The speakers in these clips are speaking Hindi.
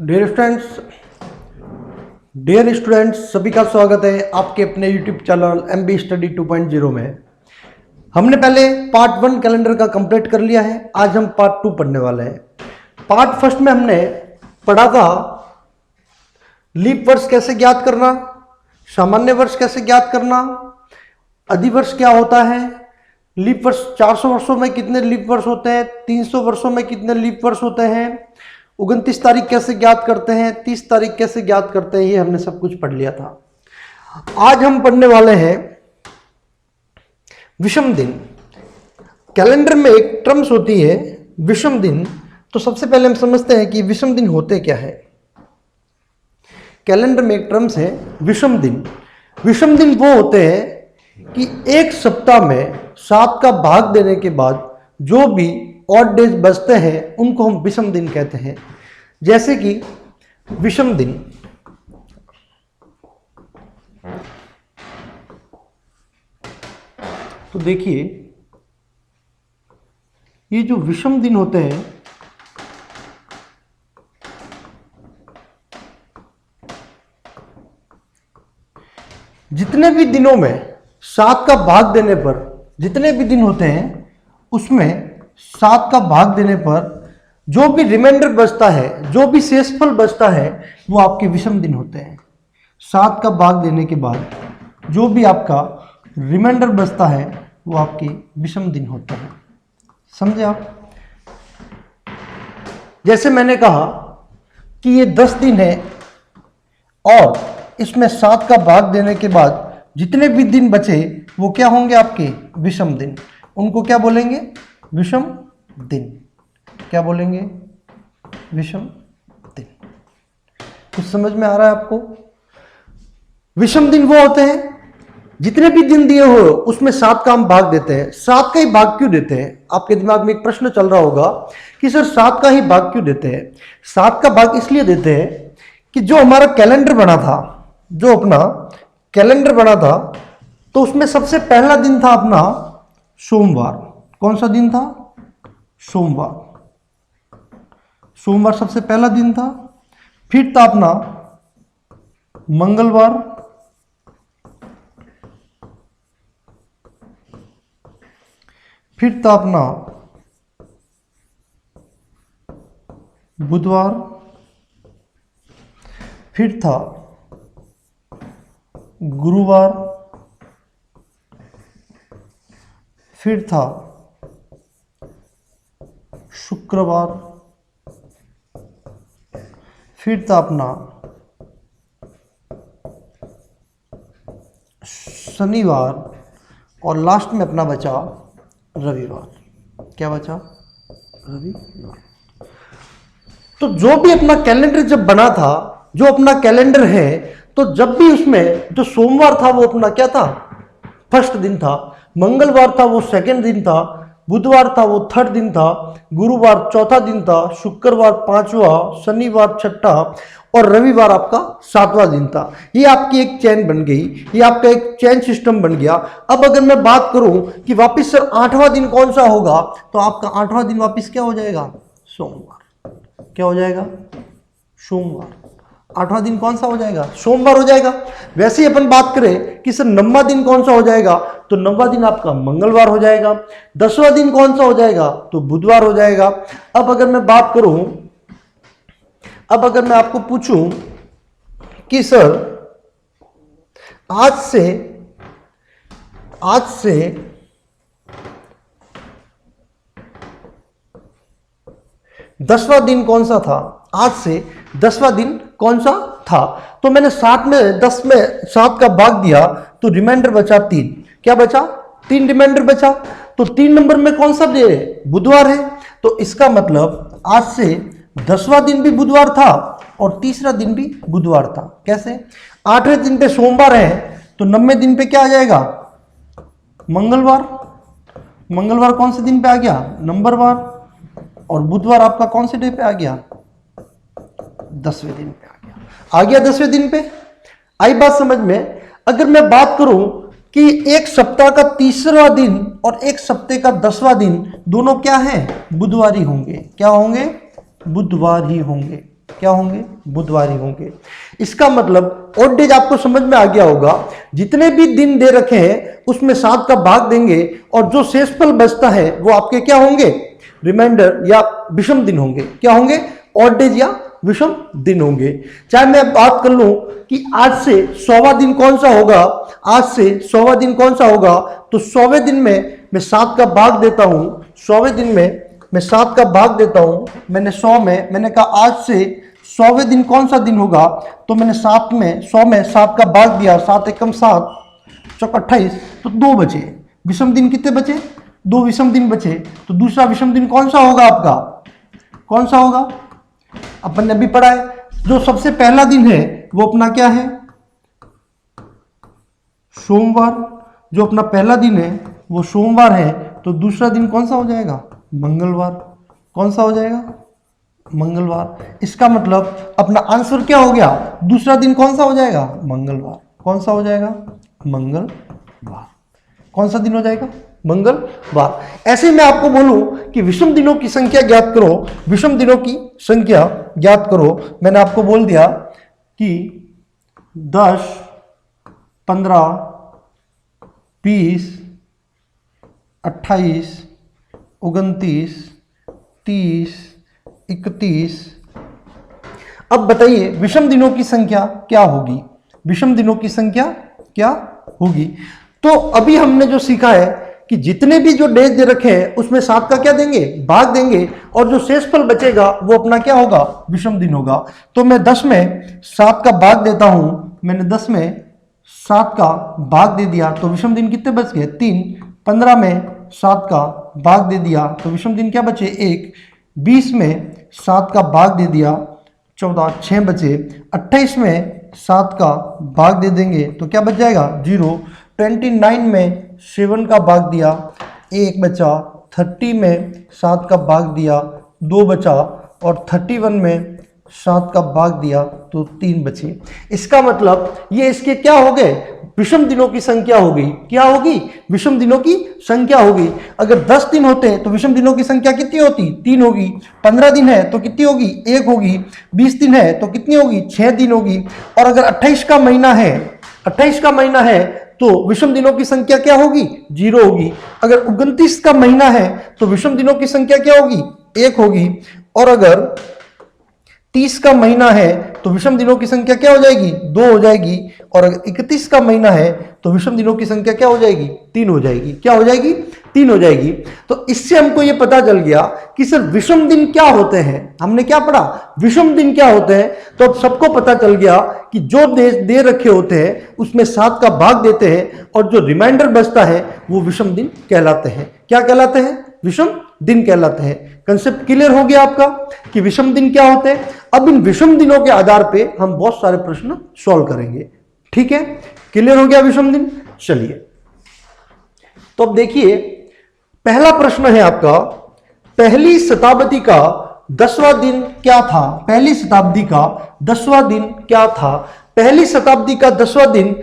डियर स्टूडेंट्स, सभी का स्वागत है आपके अपने यूट्यूब चैनल MB स्टडी 2.0 में। हमने पहले पार्ट 1 कैलेंडर का कंप्लीट कर लिया है। आज हम पार्ट 2 पढ़ने वाले हैं। पार्ट फर्स्ट में हमने पढ़ा था लीप वर्ष कैसे ज्ञात करना, सामान्य वर्ष कैसे ज्ञात करना, अधिवर्ष क्या होता है, लीप वर्ष 400 वर्षों में कितने लीप वर्ष होते हैं, 300 वर्षों में कितने लीप वर्ष होते हैं, 29 तारीख कैसे ज्ञात करते हैं, 30 तारीख कैसे ज्ञात करते हैं, ये हमने सब कुछ पढ़ लिया था। आज हम पढ़ने वाले हैं विषम दिन। कैलेंडर में एक टर्म्स होती है विषम दिन। तो सबसे पहले हम समझते हैं कि विषम दिन होते क्या है। कैलेंडर में एक टर्म्स है विषम दिन। विषम दिन वो होते हैं कि एक सप्ताह में 7 का भाग देने के बाद जो भी ऑड डेज बचते हैं उनको हम विषम दिन कहते हैं। जैसे कि विषम दिन तो देखिए, ये जो विषम दिन होते हैं जितने भी दिनों में 7 का भाग देने पर जितने भी दिन होते हैं उसमें 7 का भाग देने पर जो भी रिमाइंडर बचता है, जो भी शेषफल बचता है, वो आपके विषम दिन होते हैं। 7 का भाग देने के बाद जो भी आपका रिमाइंडर बचता है वो आपके विषम दिन होते हैं। समझे आप? जैसे मैंने कहा कि ये 10 दिन है और इसमें 7 का भाग देने के बाद जितने भी दिन बचे वो क्या होंगे? आपके विषम दिन। उनको क्या बोलेंगे? विषम दिन। क्या बोलेंगे? विषम दिन। कुछ समझ में आ रहा है आपको? विषम दिन वो होते हैं जितने भी दिन दिए हो उसमें 7 का हम भाग देते हैं। 7 का ही भाग क्यों देते हैं? आपके दिमाग में एक प्रश्न चल रहा होगा कि सर 7 का ही भाग क्यों देते हैं? 7 का भाग इसलिए देते हैं कि जो हमारा कैलेंडर बना था, जो अपना कैलेंडर बना था, तो उसमें सबसे पहला दिन था अपना सोमवार। कौन सा दिन था? सोमवार। सोमवार सबसे पहला दिन था। फिर था अपना मंगलवार, फिर था अपना बुधवार, फिर था गुरुवार, फिर था शुक्रवार, फिर था अपना शनिवार और लास्ट में अपना बचा रविवार। क्या बचा? रविवार। तो जो भी अपना कैलेंडर जब बना था, जो अपना कैलेंडर है, तो जब भी उसमें जो सोमवार था वो अपना क्या था? फर्स्ट दिन था। मंगलवार था वो सेकंड दिन था, बुधवार था वो थर्ड दिन था, गुरुवार चौथा दिन था, शुक्रवार पांचवा, शनिवार छठा और रविवार आपका 7वां दिन था। ये आपकी एक चेन बन गई, ये आपका एक चेन सिस्टम बन गया। अब अगर मैं बात करूं कि वापिस सर 8वां दिन कौन सा होगा, तो आपका 8वां दिन वापिस क्या हो जाएगा? सोमवार। क्या हो जाएगा? सोमवार। 8वां दिन कौन सा हो जाएगा? सोमवार हो जाएगा। वैसे ही अपन बात करें कि सर 9वां दिन कौन सा हो जाएगा, तो 9वां दिन आपका मंगलवार हो जाएगा। 10वां दिन कौन सा हो जाएगा? तो बुधवार हो जाएगा। अब अगर मैं बात करूं, अब अगर मैं आपको पूछूं कि सर आज से 10वां दिन कौन सा था, आज से 10वां दिन कौन सा था, तो मैंने 7 में 10 में 7 का भाग दिया तो रिमाइंडर बचा 3। क्या बचा? 3 रिमाइंडर बचा। तो 3 नंबर में कौन सा डे है? बुधवार है। तो इसका मतलब आज से 10वां दिन भी बुधवार था और तीसरा दिन भी बुधवार था। कैसे? 8वें दिन पे सोमवार है तो 9वें दिन पे क्या आ जाएगा? मंगलवार। मंगलवार कौन से दिन पे आ गया? नंबरवार। और बुधवार आपका कौन से डे पे आ गया? 10वें दिन पे आ गया 10वें दिन पे। आई बात समझ में? अगर मैं बात करूं कि एक सप्ताह का 30वां दिन और एक सप्ताह का 10वां दिन दोनों क्या है? बुधवार ही होंगे। क्या होंगे? बुधवार ही होंगे। क्या होंगे? बुधवार ही होंगे। इसका मतलब ऑड डेज आपको समझ में आ गया होगा, जितने भी दिन दे रखे हैं उसमें 7 का भाग देंगे और जो शेषफल बचता है वो आपके क्या होंगे? रिमाइंडर या विषम दिन होंगे। क्या होंगे? ऑड डेज या विषम दिन होंगे। चाहे मैं बात कर लूं कि आज से 100वां दिन कौन सा होगा, आज से 100वां दिन कौन सा होगा, तो 100वें दिन में मैं 7 का भाग देता हूं, 100वें दिन में मैं 7 का भाग देता हूं। मैंने 100 में मैंने कहा आज से 100वें दिन कौन सा दिन होगा, तो मैंने 7 में 100 में 7 का भाग दिया, 7 एकम 7 चौक 28, तो 2 बचे। विषम दिन कितने बचे? 2 विषम दिन बचे। तो दूसरा विषम दिन कौन सा होगा आपका? कौन सा होगा? अपन ने अभी पढ़ा है, जो सबसे पहला दिन है वो अपना क्या है? सोमवार। जो अपना पहला दिन है वो सोमवार है, तो दूसरा दिन कौन सा हो जाएगा? मंगलवार। कौन सा हो जाएगा? मंगलवार। इसका मतलब अपना आंसर क्या हो गया? दूसरा दिन कौन सा हो जाएगा? मंगलवार। कौन सा हो जाएगा? मंगलवार। कौन सा दिन हो जाएगा? मंगलवार। ऐसे मैं आपको बोलूं कि विषम दिनों की संख्या ज्ञात करो, विषम दिनों की संख्या ज्ञात करो, मैंने आपको बोल दिया कि 10, 15, 20, 28, 29, 30, 31। अब बताइए विषम दिनों की संख्या क्या होगी? विषम दिनों की संख्या क्या होगी? तो अभी हमने जो सीखा है कि जितने भी जो डेज दे रखे हैं उसमें 7 का क्या देंगे? भाग देंगे, और जो शेषफल बचेगा वो अपना क्या होगा? विषम दिन होगा। तो मैं 10 में 7 का भाग देता हूं, मैंने 10 में 7 का भाग दे दिया, तो विषम दिन कितने बच गए? 3। 15 में 7 का भाग दे दिया, तो विषम दिन क्या बचे? 1। 20 में 7 का भाग दे दिया, 14, 6 बचे। 28 में 7 का भाग दे देंगे तो क्या बच जाएगा? 0। 29 में 7 का भाग दिया, 1 बचा। 30 में 7 का भाग दिया, 2 बचा। और 31 में 7 का भाग दिया तो 3 बचे। इसका मतलब ये इसके क्या हो गए? विषम दिनों की संख्या हो गई। क्या होगी? विषम दिनों की संख्या होगी। अगर 10 दिन होते तो विषम दिनों की संख्या कितनी होती? 3 होगी। 15 दिन है तो कितनी होगी? 1 होगी। 20 दिन है तो कितनी होगी? 6 दिन होगी। और अगर 28 का महीना है, 28 का महीना है तो विषम दिनों की संख्या क्या होगी? 0 होगी। अगर 29 का महीना है तो विषम दिनों की संख्या क्या होगी? 1 होगी। और अगर 30 का महीना है तो विषम दिनों की संख्या क्या हो जाएगी? 2 हो जाएगी। और अगर 31 का महीना है तो विषम दिनों की संख्या क्या हो जाएगी? 3 हो जाएगी। क्या हो जाएगी? 3 हो जाएगी। तो इससे हमको ये पता चल गया कि सर विषम दिन क्या होते हैं। हमने क्या पढ़ा? विषम दिन क्या होते हैं। तो अब सबको पता चल गया कि जो दे रखे होते हैं उसमें 7 का भाग देते हैं और जो रिमाइंडर बचता है वो विषम दिन कहलाते हैं। क्या कहलाते हैं? विषम दिन कहलाते हैं। कंसेप्ट क्लियर हो गया आपका कि विषम दिन क्या होते हैं। अब इन विषम दिनों के आधार पे हम बहुत सारे प्रश्न सॉल्व करेंगे। ठीक है, क्लियर हो गया विषम दिन। चलिए तो अब देखिए पहला प्रश्न है आपका, पहली शताब्दी का 10वां दिन क्या था? पहली शताब्दी का 10वां दिन क्या था? पहली शताब्दी का 10वां दिन,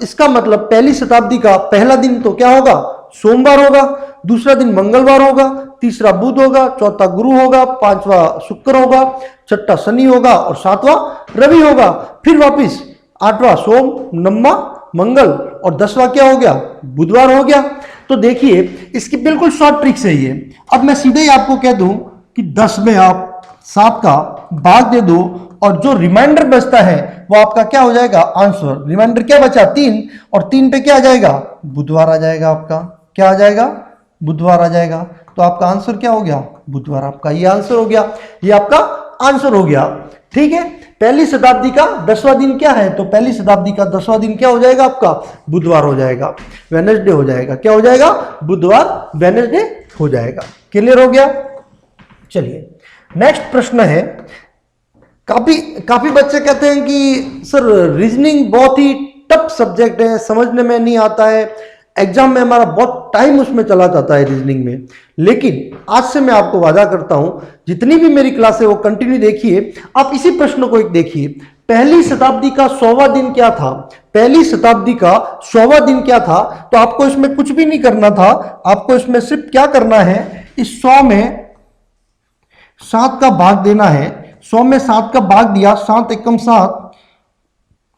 इसका मतलब पहली शताब्दी का पहला दिन तो क्या होगा? सोमवार होगा। दूसरा दिन मंगलवार होगा। तीसरा बुध होगा। चौथा गुरु होगा। पांचवा शुक्र होगा। छठा शनि होगा और 7वां रवि होगा। फिर वापिस 8वां सोम, 9वां मंगल और 10वां क्या हो गया? बुधवार हो गया। तो देखिए इसकी बिल्कुल शॉर्ट ट्रिक्स है ये। अब मैं सीधे ही आपको कह दूं कि 10 में आप 7 का भाग दे दो और जो रिमाइंडर बचता है वो आपका क्या हो जाएगा? आंसर। रिमाइंडर क्या बचा? 3। और 3 पे क्या आ जाएगा? बुधवार आ जाएगा आपका। क्या आ जाएगा? बुधवार आ जाएगा। तो आपका आंसर क्या हो गया? बुधवार। आपका ये आंसर हो गया। ये आपका आंसर हो गया। ठीक है, पहली शताब्दी का 10वां दिन क्या है? तो पहली शताब्दी का 10वां दिन क्या हो जाएगा आपका? बुधवार हो जाएगा, वेडनेसडे हो जाएगा। क्या हो जाएगा? बुधवार, वेडनेसडे हो जाएगा। क्लियर हो गया। चलिए नेक्स्ट प्रश्न है। काफी बच्चे कहते हैं कि सर रीजनिंग बहुत ही टफ सब्जेक्ट है, समझने में नहीं आता है, एग्जाम में हमारा बहुत टाइम उसमें चला जाता है रीजनिंग में। लेकिन आज से मैं आपको वादा करता हूं, जितनी भी मेरी क्लास है वो कंटिन्यू देखिए। आप इसी प्रश्न को एक देखिए, पहली शताब्दी का 100वां दिन क्या था? पहली शताब्दी का 100वां दिन क्या था? तो आपको इसमें कुछ भी नहीं करना था। आपको इसमें सिर्फ क्या करना है, इस 100 में 7 का भाग देना है 100 में 7 का भाग दिया, 7 एकम 7,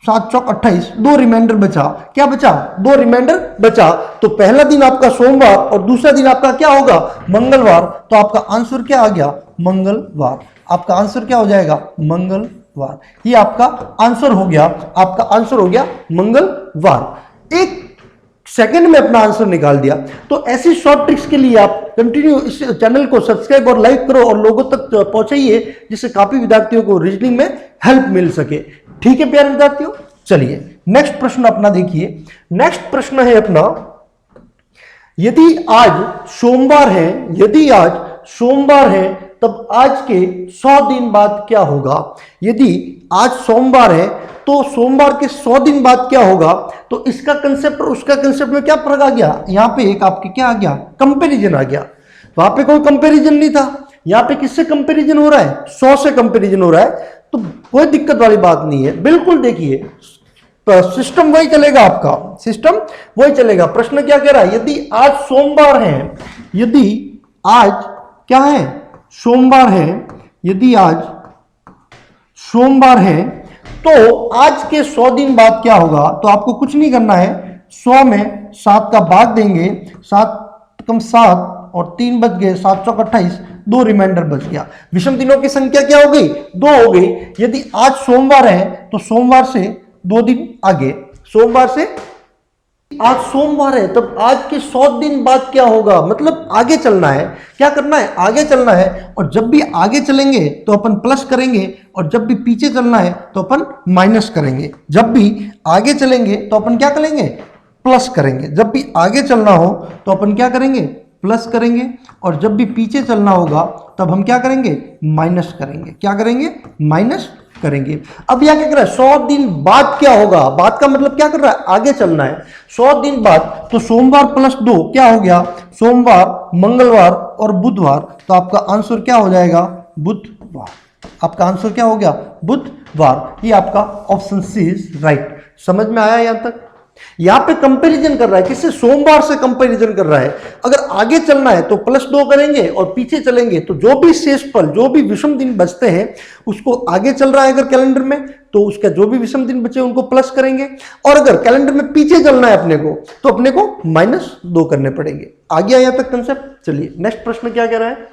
7 चौक 28, 2 रिमाइंडर बचा। क्या बचा? 2 रिमाइंडर बचा। तो पहला दिन आपका सोमवार और दूसरा दिन आपका क्या होगा? मंगलवार। तो आपका आंसर क्या आ गया? मंगलवार। आपका आंसर क्या हो जाएगा? मंगलवार। ये आपका आंसर हो गया, आपका आंसर हो गया मंगलवार। एक सेकंड में अपना आंसर निकाल दिया। तो ऐसी शॉर्ट ट्रिक्स के लिए आप कंटिन्यू इस चैनल को सब्सक्राइब और लाइक करो और लोगों तक पहुंचाइए, जिससे काफी विद्यार्थियों को रीजनिंग में हेल्प मिल सके। ठीक है प्यारे विद्यार्थियों, चलिए नेक्स्ट प्रश्न अपना देखिए। नेक्स्ट प्रश्न है अपना, यदि आज सोमवार है, यदि आज सोमवार है तब आज के 100 दिन बाद क्या होगा? यदि आज सोमवार है तो सोमवार के 100 दिन बाद क्या होगा? तो इसका कंसेप्ट और उसका कंसेप्ट में क्या फर्क आ गया? यहां पे एक आपके क्या आ गया? कंपैरिजन आ गया। वहां पे कोई कंपैरिजन नहीं था, यहां पे किससे कंपैरिजन हो रहा है? 100 से कंपैरिजन हो रहा है। तो कोई दिक्कत वाली बात नहीं है, बिल्कुल देखिए सिस्टम वही चलेगा, आपका सिस्टम वही चलेगा। प्रश्न क्या कह रहा है? यदि आज सोमवार है, यदि आज क्या है? सोमवार है, यदि आज सोमवार है तो आज के 100 दिन बाद क्या होगा? तो आपको कुछ नहीं करना है, 100 में 7 का भाग देंगे, 7 कम 7 और 3 बच गए, 7 चौक 28, 2 रिमाइंडर बच गया। विषम दिनों की संख्या क्या हो गई? 2 हो गई। यदि आज सोमवार है तो सोमवार से 2 दिन आगे, सोमवार से आज सोमवार है तब आज के 100 दिन बाद क्या होगा? मतलब आगे चलना है, क्या करना है? आगे चलना है। और जब भी आगे चलेंगे तो अपन प्लस करेंगे और जब भी पीछे चलना है तो अपन माइनस करेंगे। जब भी आगे चलेंगे तो अपन क्या करेंगे? प्लस करेंगे। जब भी आगे चलना हो तो अपन क्या करेंगे? प्लस करेंगे। और जब भी पीछे चलना होगा तब हम क्या करेंगे? माइनस करेंगे। क्या करेंगे? माइनस करेंगे। अब यह क्या कर रहा है? 100 दिन बाद क्या होगा? बाद का मतलब क्या कर रहा है? आगे चलना है। 100 दिन बाद तो सोमवार प्लस 2 क्या हो गया? सोमवार, मंगलवार और बुधवार। तो आपका आंसर क्या हो जाएगा? बुधवार। आपका आंसर क्या हो गया? बुधवार। ये आपका ऑप्शन सी इज राइट। समझ में आया यहां तक? यहां पे कंपैरिजन कर रहा है, किससे? सोमवार से कंपैरिजन कर रहा है। अगर आगे चलना है तो प्लस 2 करेंगे और पीछे चलेंगे तो जो भी शेष पल, जो भी विषम दिन बचते हैं उसको, आगे चल रहा है अगर कैलेंडर में तो उसका जो भी विषम दिन बचे उनको प्लस करेंगे, और अगर कैलेंडर में पीछे चलना है अपने को तो अपने को -2 करने पड़ेंगे। आ गया यहां तक कंसेप्ट? चलिए नेक्स्ट प्रश्न क्या कह रहा है?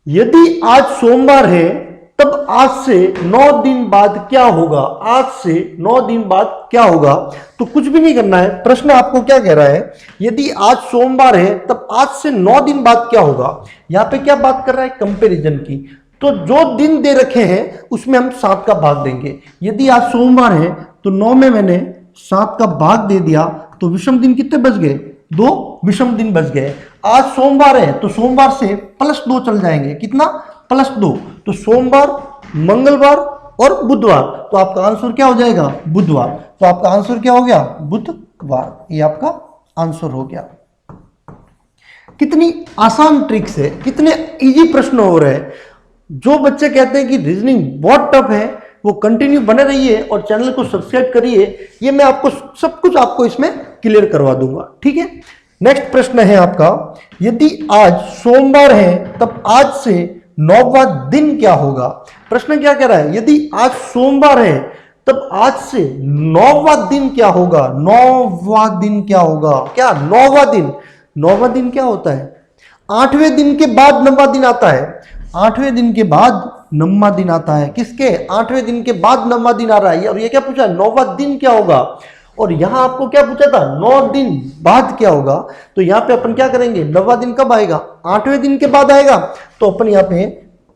यदि आज सोमवार है तब आज से 9 दिन बाद क्या होगा? आज से 9 दिन बाद क्या होगा? तो कुछ भी नहीं करना है। प्रश्न आपको क्या कह रहा है? यदि आज सोमवार है तब आज से 9 दिन बाद क्या होगा? यहां पे क्या बात कर रहा है? कंपैरिजन की। तो जो दिन दे रखे हैं उसमें हम 7 का भाग देंगे। यदि आज सोमवार है तो 9 में मैंने 7 का भाग दे दिया तो विषम दिन कितने बच गए? 2 विषम दिन बच गए। आज सोमवार है तो सोमवार से +2 चल जाएंगे। कितना? +2। तो सोमवार, मंगलवार और बुधवार। तो आपका आंसर क्या हो जाएगा? बुधवार। तो आपका आंसर क्या हो गया? बुधवार। ये आपका आंसर हो गया। कितनी आसान ट्रिक्स है, कितने इजी प्रश्न हो रहे हैं। जो बच्चे कहते हैं कि रीजनिंग बहुत टफ है वो कंटिन्यू बने रहिए और चैनल को सब्सक्राइब करिए। ये मैं आपको सब कुछ आपको इसमें क्लियर करवा दूंगा। ठीक है, नेक्स्ट प्रश्न है आपका, यदि आज सोमवार है तब आज से 9वां दिन क्या होगा? प्रश्न क्या कह रहा है? यदि आज सोमवार है तब आज से 9वां दिन क्या होगा? 9वां दिन क्या होगा? क्या 9वां दिन? 9वां दिन क्या होता है? 8वें दिन के बाद 9वां दिन आता है। 8वें दिन के बाद 9वां दिन आता है। किसके? 8वें दिन के बाद 9वां दिन आ रहा है। और ये क्या पूछा? 9वां दिन क्या होगा? और यहां आपको क्या पूछा था? 9 दिन बाद क्या होगा? तो यहां पे अपन क्या करेंगे? 9वां दिन कब आएगा? 8वें दिन के बाद आएगा। तो अपन यहां पे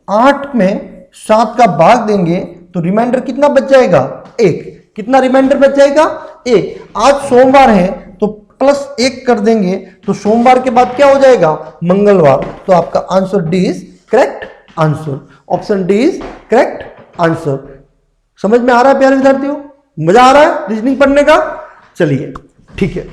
8 में 7 का भाग देंगे तो रिमाइंडर कितना बच जाएगा? 1। कितना रिमाइंडर बच जाएगा? 1। आज सोमवार है तो +1 कर देंगे तो सोमवार के बाद क्या हो जाएगा? मंगलवार। तो आपका answer D is correct answer. Option D is correct answer. समझ में आ रहा है प्यारे विद्यार्थियों? मजा आ रहा है रीजनिंग पढ़ने का? चलिए ठीक है,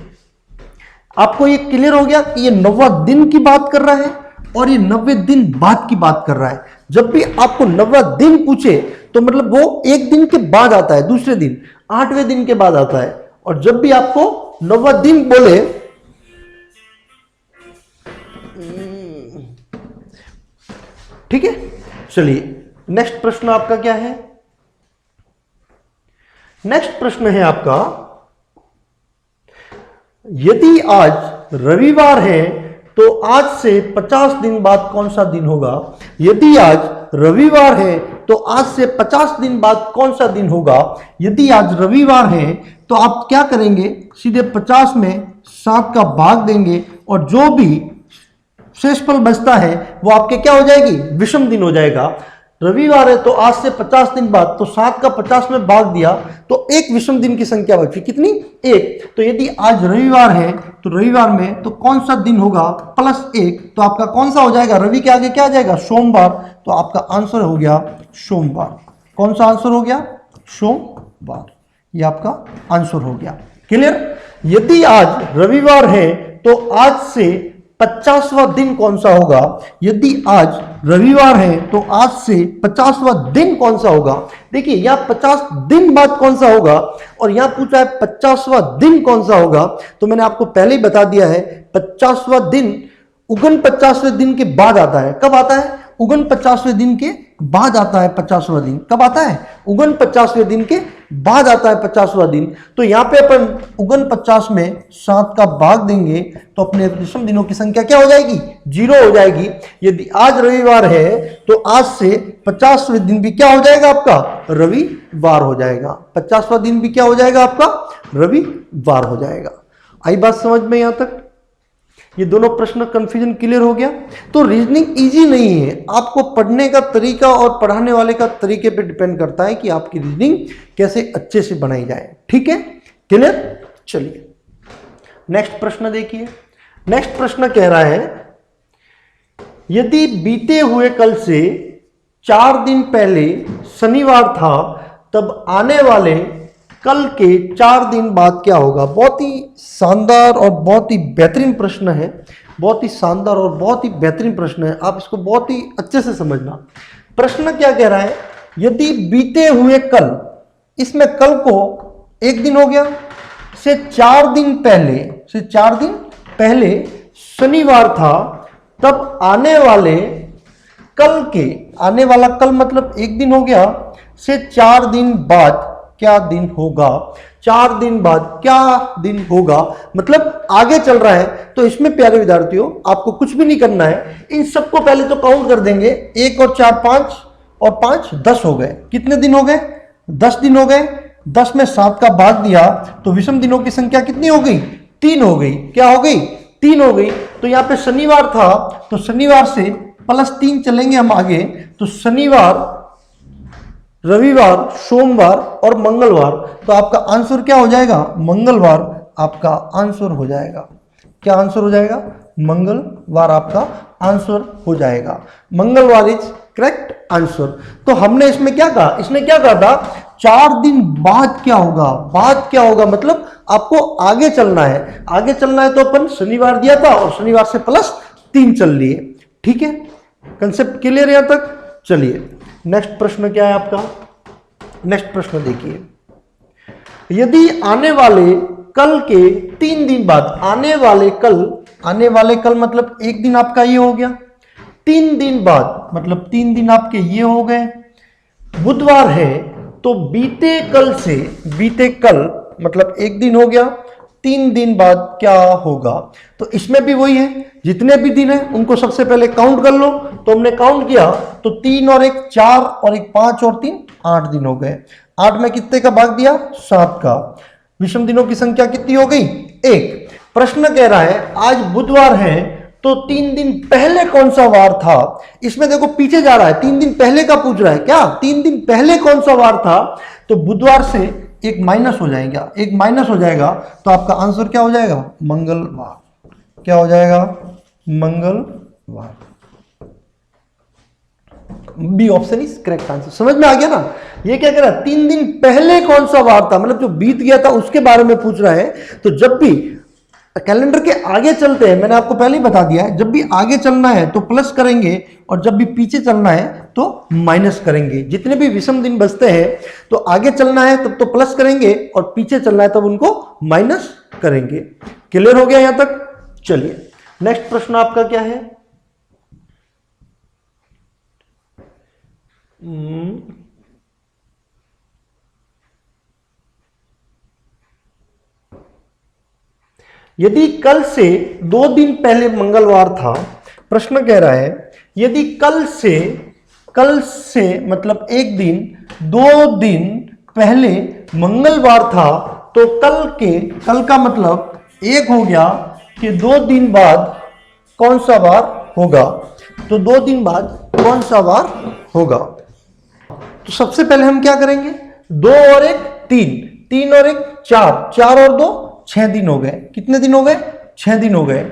आपको ये क्लियर हो गया कि ये 9वां दिन की बात कर रहा है और ये 90 दिन बाद की बात कर रहा है। जब भी आपको 9वां दिन पूछे तो मतलब वो एक दिन के बाद आता है, दूसरे दिन 8वें दिन के बाद आता है। और जब भी आपको 9वां दिन बोले, ठीक है, चलिए नेक्स्ट प्रश्न आपका क्या है? नेक्स्ट प्रश्न है आपका, यदि आज रविवार है तो आज से 50 दिन बाद कौन सा दिन होगा? यदि आज रविवार है तो आज से 50 दिन बाद कौन सा दिन होगा? यदि आज रविवार है तो आप क्या करेंगे? सीधे 50 में 7 का भाग देंगे और जो भी शेषफल बचता है वो आपके क्या हो जाएगी? विषम दिन हो जाएगा। रविवार है तो आज से 50 दिन बाद, तो 7 का 50 में भाग दिया तो एक विषम दिन की संख्या बची, कितनी? एक। तो यदि आज रविवार है तो रविवार में तो कौन सा दिन होगा? +1। तो आपका कौन सा हो जाएगा? रवि के आगे क्या आ जाएगा? सोमवार। तो आपका आंसर हो गया सोमवार। कौन सा आंसर हो गया? सोमवार। ये आपका आंसर हो गया। क्लियर? यदि आज रविवार है तो आज से 50वां दिन कौन सा होगा? यदि आज रविवार है तो आज से 50वां दिन कौन सा होगा? देखिए यहां 50 दिन बाद कौन सा होगा और यहां पूछा है 50वां दिन कौन सा होगा। तो मैंने आपको पहले ही बता दिया है 50वां दिन 49वें दिन के बाद आता है। कब आता है? 49वें दिन के बाद आता है 50वां दिन। कब आता है? 49वें दिन के बाद आता है 50वां दिन। तो यहां पे अपन 49 में 7 का भाग देंगे तो अपने विषम दिनों की संख्या क्या हो जाएगी? 0 हो जाएगी। यदि आज रविवार है तो आज से 50वें दिन भी क्या हो जाएगा आपका? रविवार हो जाएगा। 50वां दिन भी क्या हो जाएगा आपका? रविवार हो जाएगा। आई बात समझ में यहां तक? ये दोनों प्रश्न कंफ्यूजन क्लियर हो गया? तो रीजनिंग इजी नहीं है, आपको पढ़ने का तरीका और पढ़ाने वाले का तरीके पे डिपेंड करता है कि आपकी रीजनिंग कैसे अच्छे से बनाई जाए। ठीक है? क्लियर? चलिए नेक्स्ट प्रश्न देखिए। नेक्स्ट प्रश्न कह रहा है, यदि बीते हुए कल से 4 दिन पहले शनिवार था तब आने वाले कल के 4 दिन बाद क्या होगा? बहुत ही शानदार और बहुत ही बेहतरीन प्रश्न है। बहुत ही शानदार और बहुत ही बेहतरीन प्रश्न है, आप इसको बहुत ही अच्छे से समझना। प्रश्न क्या कह रहा है? यदि बीते हुए कल, इसमें कल को 1 दिन हो गया, से 4 दिन पहले शनिवार था तब आने वाले कल के, आने वाला कल मतलब 1 दिन हो गया, से 4 दिन बाद क्या दिन होगा? 4 दिन बाद क्या दिन होगा मतलब आगे चल रहा है। तो इसमें प्यारे विद्यार्थियों आपको कुछ भी नहीं करना है, इन सबको पहले तो काउंट कर देंगे। 1 और 4 5 और 5 10 हो गए। कितने दिन हो गए? 10 दिन हो गए। 10 में 7 का भाग दिया तो विषम दिनों की संख्या कितनी हो गई? 3 हो गई। क्या हो गई? 3 हो गई। तो यहां पे शनिवार था तो शनिवार से +3 चलेंगे हम आगे, तो शनिवार, रविवार, सोमवार और मंगलवार। तो आपका आंसर क्या हो जाएगा? मंगलवार आपका आंसर हो जाएगा। क्या आंसर हो जाएगा? मंगलवार आपका आंसर हो जाएगा। मंगलवार इज करेक्ट आंसर। तो हमने इसमें क्या कहा? इसने क्या कहा था? 4 दिन बाद क्या होगा? बाद क्या होगा मतलब आपको आगे चलना है। आगे चलना है तो अपन शनिवार दिया था और शनिवार से +3 चल लिए। ठीक है? कंसेप्ट क्लियर है यहां तक? चलिए नेक्स्ट प्रश्न क्या है आपका? नेक्स्ट प्रश्न देखिए, यदि आने वाले कल के 3 दिन बाद, आने वाले कल मतलब 1 दिन आपका ये हो गया, 3 दिन बाद मतलब 3 दिन आपके ये हो गए, बुधवार है तो बीते कल मतलब 1 दिन हो गया, 3 दिन बाद क्या होगा? तो इसमें भी वही है, जितने भी दिन है उनको सबसे पहले काउंट कर लो। तो हमने काउंट किया तो 3 और 1 4 और 1 5 और 3 8 दिन हो गए। 8 में कितने का भाग दिया? 7 का। विषम दिनों की संख्या कितनी हो गई? 1। प्रश्न कह रहा है आज बुधवार है तो 3 दिन पहले कौन सा वार था? इसमें देखो पीछे जा रहा है, 3 दिन पहले का पूछ रहा है। क्या 3 दिन पहले कौन सा वार था? तो बुधवार से एक माइनस हो जाएगा, तो आपका आंसर क्या हो जाएगा? मंगलवार। क्या हो जाएगा? मंगलवार। B option is correct answer. समझ में आ गया ना? ये क्या कह रहा है? 3 दिन पहले कौन सा वार था मतलब जो बीत गया था उसके बारे में पूछ रहा है। तो जब भी कैलेंडर के आगे चलते हैं, मैंने आपको पहले ही बता दिया है, जब भी आगे चलना है तो प्लस करेंगे और जब भी पीछे चलना है तो माइनस करेंगे। जितने भी विषम दिन बचते हैं तो आगे चलना है तब तो प्लस करेंगे और पीछे चलना है तब उनको माइनस करेंगे। क्लियर हो गया यहां तक? चलिए नेक्स्ट प्रश्न आपका क्या है? यदि कल से 2 दिन पहले मंगलवार था, प्रश्न कह रहा है यदि कल से मतलब एक दिन 2 दिन पहले मंगलवार था तो कल का मतलब एक हो गया कि 2 दिन बाद कौन सा वार होगा। तो 2 दिन बाद कौन सा वार होगा। तो सबसे पहले हम क्या करेंगे, 2 और 1 3, 3 और 1 4, 4 और 2 6 दिन हो गए। कितने दिन हो गए, 6 दिन हो गए।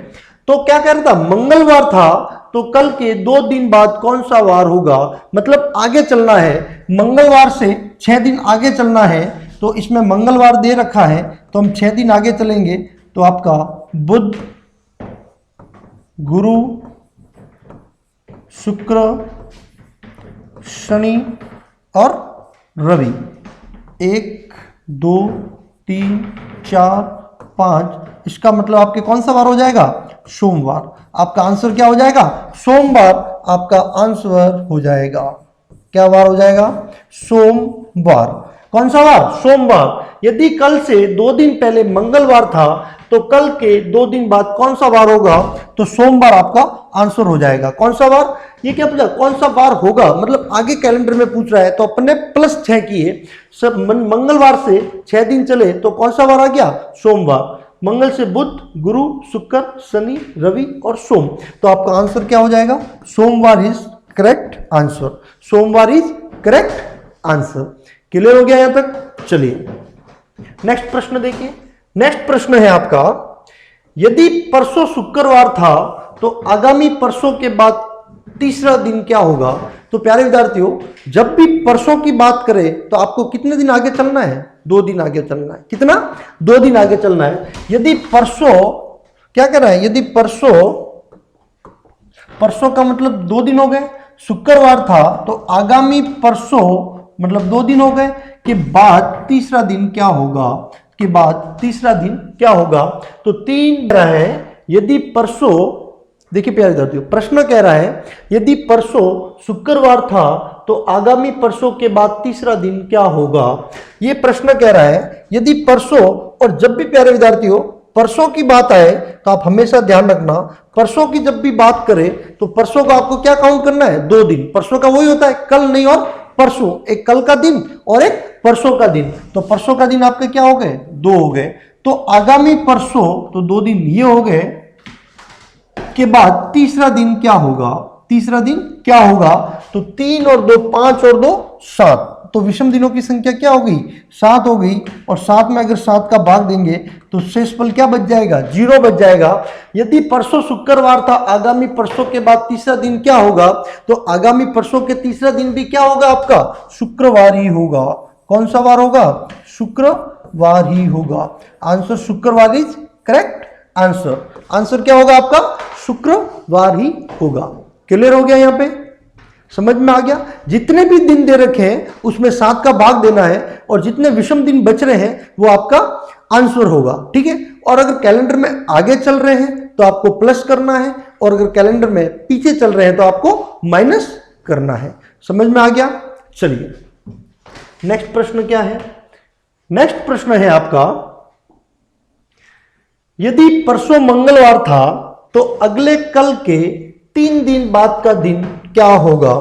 तो क्या कह रहा था, मंगलवार था तो कल के 2 दिन बाद कौन सा वार होगा, मतलब आगे चलना है, मंगलवार से 6 दिन आगे चलना है। तो इसमें मंगलवार दे रखा है तो हम 6 दिन आगे चलेंगे तो आपका बुध, गुरु, शुक्र, शनि और रवि। 1 2 3 4 5, इसका मतलब आपके कौन सा वार हो जाएगा, सोमवार। आपका आंसर क्या हो जाएगा, सोमवार आपका आंसर हो जाएगा। क्या वार हो जाएगा, सोमवार। कौन सा वार, सोमवार। यदि कल से 2 दिन पहले मंगलवार था तो कल के 2 दिन बाद कौन सा वार होगा, तो सोमवार आपका आंसर हो जाएगा। कौन सा वार, ये क्या पूछा, कौन सा वार होगा, मतलब आगे कैलेंडर में पूछ रहा है तो अपने +6 किए, सब मंगलवार से 6 दिन चले तो कौन सा वार आ गया, सोमवार। मंगल से बुध, गुरु, शुक्र, शनि, रवि और सोम। तो आपका आंसर क्या हो जाएगा, सोमवार इज करेक्ट आंसर। सोमवार इज करेक्ट आंसर। क्लियर हो गया यहां तक। चलिए नेक्स्ट प्रश्न देखिए। नेक्स्ट प्रश्न है आपका, यदि परसों शुक्रवार था तो आगामी परसों के बाद तीसरा दिन क्या होगा। तो प्यारे विद्यार्थियों, जब भी परसों की बात करें तो आपको कितने दिन आगे चलना है, 2 दिन आगे चलना है। कितना, 2 दिन आगे चलना है। यदि परसों, क्या कर रहा है, यदि परसों का मतलब 2 दिन हो गए, शुक्रवार था तो आगामी परसों मतलब 2 दिन हो गए के बाद तीसरा दिन क्या होगा, के बाद तीसरा दिन क्या होगा। तो 3 है। यदि परसों, देखिए प्यारे विद्यार्थियों, प्रश्न कह रहा है यदि परसों शुक्रवार था तो आगामी परसों के बाद तीसरा दिन क्या होगा। यह प्रश्न कह रहा है यदि परसों, और जब भी प्यारे विद्यार्थियों परसों की बात आए तो आप हमेशा ध्यान रखना, परसों की जब भी बात करें तो परसों का आपको क्या काउंट करना है, 2 दिन। परसों का वही होता है, कल नहीं और परसों, एक कल का दिन और एक परसों का दिन। तो परसों का दिन आपके क्या हो गए, 2 हो गए। तो आगामी परसों, तो 2 दिन ये हो गए के बाद तीसरा दिन क्या होगा, तीसरा दिन क्या होगा। तो 3 और 2 5 और 2 7, तो विषम दिनों की संख्या क्या हो गई, 7 हो गई। और 7 में अगर 7 का भाग देंगे तो शेषफल क्या बच जाएगा, 0 बच जाएगा। यदि परसों शुक्रवार था, आगामी परसों के बाद तीसरा दिन क्या होगा, तो आगामी परसों के तीसरा दिन भी क्या होगा आपका, शुक्रवार ही होगा। कौन सा वार होगा, शुक्रवार ही होगा। आंसर शुक्रवार इज करेक्ट आंसर। आंसर क्या होगा आपका, शुक्रवार ही होगा। क्लियर हो गया, यहां पे समझ में आ गया। जितने भी दिन दे रखे हैं उसमें 7 का भाग देना है और जितने विषम दिन बच रहे हैं वो आपका आंसर होगा, ठीक है। और अगर कैलेंडर में आगे चल रहे हैं तो आपको प्लस करना है, और अगर कैलेंडर में पीछे चल रहे हैं तो आपको माइनस करना है। समझ में आ गया। चलिए नेक्स्ट प्रश्न क्या है। नेक्स्ट प्रश्न है आपका, यदि परसों मंगलवार था तो अगले कल के 3 दिन बाद का दिन क्या होगा।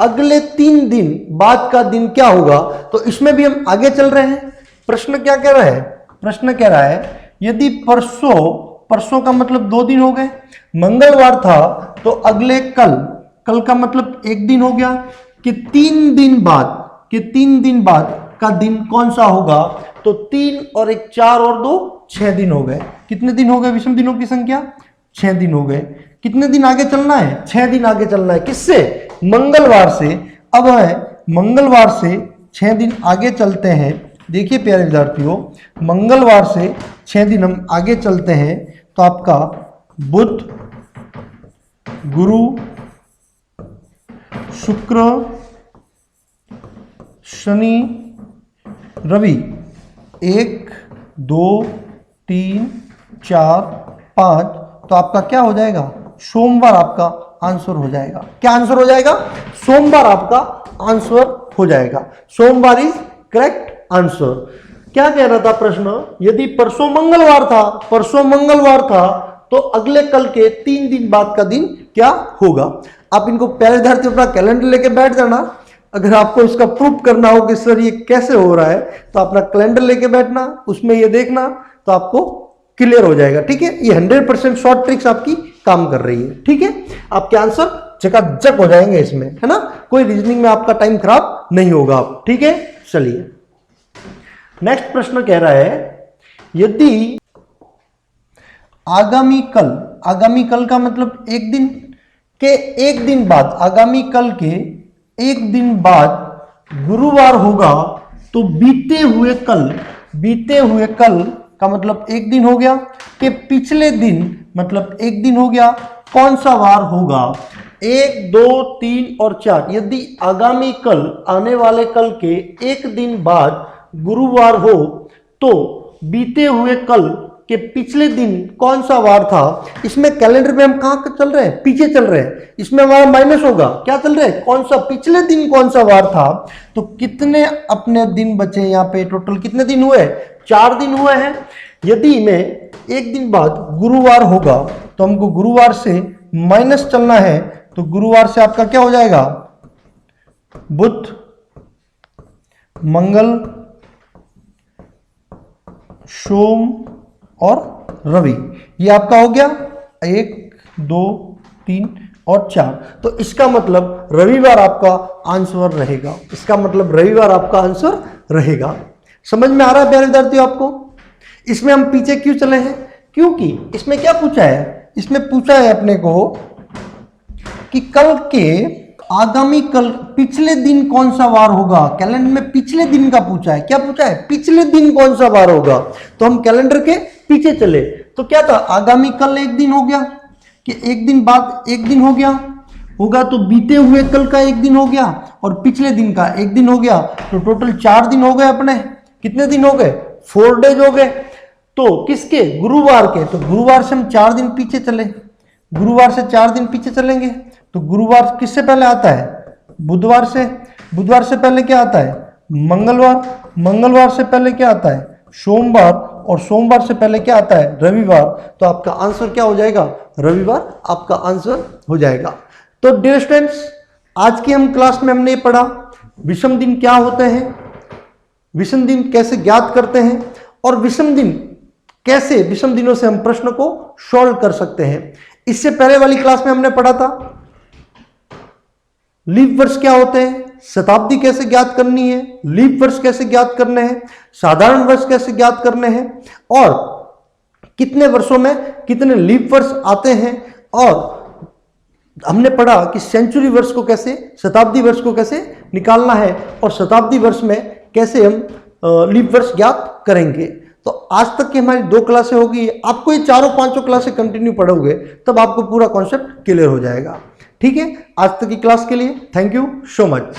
अगले 3 दिन बाद का दिन क्या होगा, तो इसमें भी हम आगे चल रहे हैं। प्रश्न क्या कह रहा है, प्रश्न कह रहा है यदि परसों का मतलब 2 दिन हो गए, मंगलवार था तो अगले कल का मतलब 1 दिन हो गया, कि 3 दिन बाद का दिन कौन सा होगा। तो 3 और 1 4 और 2 6 दिन हो गए। कितने दिन हो गए, विषम दिनों की संख्या 6 दिन हो गए। कितने दिन आगे चलना है, 6 दिन आगे चलना है। किससे, मंगलवार से। अब है मंगलवार से 6 दिन आगे चलते हैं। देखिए प्यारे विद्यार्थियों, मंगलवार से 6 दिन हम आगे चलते हैं तो आपका बुध, गुरु, शुक्र, शनि, रवि, 1 2 3 4 5, तो आपका क्या हो जाएगा, सोमवार आपका आंसर हो जाएगा। क्या आंसर हो जाएगा, सोमवार आपका आंसर हो जाएगा। सोमवार इज करेक्ट आंसर। क्या कह रहा था प्रश्न, यदि परसों मंगलवार था तो अगले कल के 3 दिन बाद का दिन क्या होगा। आप इनको पहले विद्यार्थी अपना कैलेंडर लेके बैठ जाना। अगर आपको इसका प्रूफ करना हो कि सर ये कैसे हो रहा है, तो अपना कैलेंडर लेके बैठना, उसमें ये देखना, तो आपको क्लियर हो जाएगा। ठीक है, ये 100% शॉर्ट ट्रिक्स आपकी काम कर रही है। ठीक है, आपके आंसर चकाचक हो जाएंगे इसमें, है ना, कोई रीजनिंग में आपका टाइम खराब नहीं होगा। ठीक है, चलिए नेक्स्ट प्रश्न कह रहा है, यदि आगामी कल का मतलब एक दिन के एक दिन बाद, आगामी कल के एक दिन बाद गुरुवार होगा तो बीते हुए कल का मतलब एक दिन हो गया, कि पिछले दिन मतलब एक दिन हो गया, कौन सा वार होगा। 1, 2, 3 और 4, यदि आगामी कल, आने वाले कल के एक दिन बाद गुरुवार हो तो बीते हुए कल के पिछले दिन कौन सा वार था। इसमें कैलेंडर में हम कहां चल रहे हैं, पीछे चल रहे हैं, इसमें हमारा माइनस होगा, क्या चल रहा है, कौन सा पिछले दिन कौन सा वार था। तो कितने अपने दिन बचे यहाँ पे, टोटल कितने दिन हुए, 4 दिन हुए हैं। यदि में एक दिन बाद गुरुवार होगा तो हमको गुरुवार से माइनस चलना है, तो गुरुवार से आपका क्या हो जाएगा, बुध, मंगल, सोम और रवि, ये आपका हो गया 1, 2, 3 और 4। तो इसका मतलब रविवार आपका आंसर रहेगा, इसका मतलब रविवार आपका आंसर रहेगा। समझ में आ रहा है प्यारे विद्यार्थियों आपको। इसमें हम पीछे क्यों चले हैं, क्योंकि इसमें क्या पूछा है, इसमें पूछा है अपने को कि कल के आगामी कल पिछले दिन कौन सा वार होगा। कैलेंडर में पिछले दिन का पूछा है, क्या पूछा है, पिछले दिन कौन सा वार होगा। तो हम कैलेंडर के पीछे चले, तो क्या था, आगामी कल एक दिन हो गया, कि एक दिन बाद एक दिन हो गया होगा, तो बीते हुए कल का एक दिन हो गया और पिछले दिन का एक दिन हो गया, तो टोटल 4 दिन हो गए अपने। कितने दिन हो गए, 4 डेज हो गए। तो किसके, गुरुवार के, तो गुरुवार से हम 4 दिन पीछे चले, गुरुवार से 4 दिन पीछे चलेंगे, तो गुरुवार किससे पहले आता है, बुधवार से, बुधवार से पहले क्या आता है, मंगलवार, मंगलवार से पहले क्या आता है, सोमवार, और सोमवार से पहले क्या आता है, रविवार। तो आपका आंसर क्या हो जाएगा, रविवार आपका आंसर हो जाएगा। तो डियर स्टूडेंट्स, आज की हम क्लास में हमने पढ़ा विषम दिन क्या होते हैं, विषम दिन कैसे ज्ञात करते हैं, और विषम दिन कैसे, विषम दिनों से हम प्रश्न को सॉल्व कर सकते हैं। इससे पहले वाली क्लास में हमने पढ़ा था लीप वर्ष क्या होते हैं, शताब्दी कैसे ज्ञात करनी है, लीप वर्ष कैसे ज्ञात करने हैं, साधारण वर्ष कैसे ज्ञात करने हैं, और कितने वर्षों में कितने लीप वर्ष आते हैं। और हमने पढ़ा कि सेंचुरी वर्ष को कैसे, शताब्दी वर्ष को कैसे निकालना है, और शताब्दी वर्ष में कैसे हम लीप वर्ष ज्ञात करेंगे। तो आज तक की हमारी 2 क्लासें होगी, आपको ये 4-5 क्लासें कंटिन्यू पढ़ोगे तब आपको पूरा कॉन्सेप्ट क्लियर हो जाएगा। ठीक है, आज तक की क्लास के लिए थैंक यू सो मच।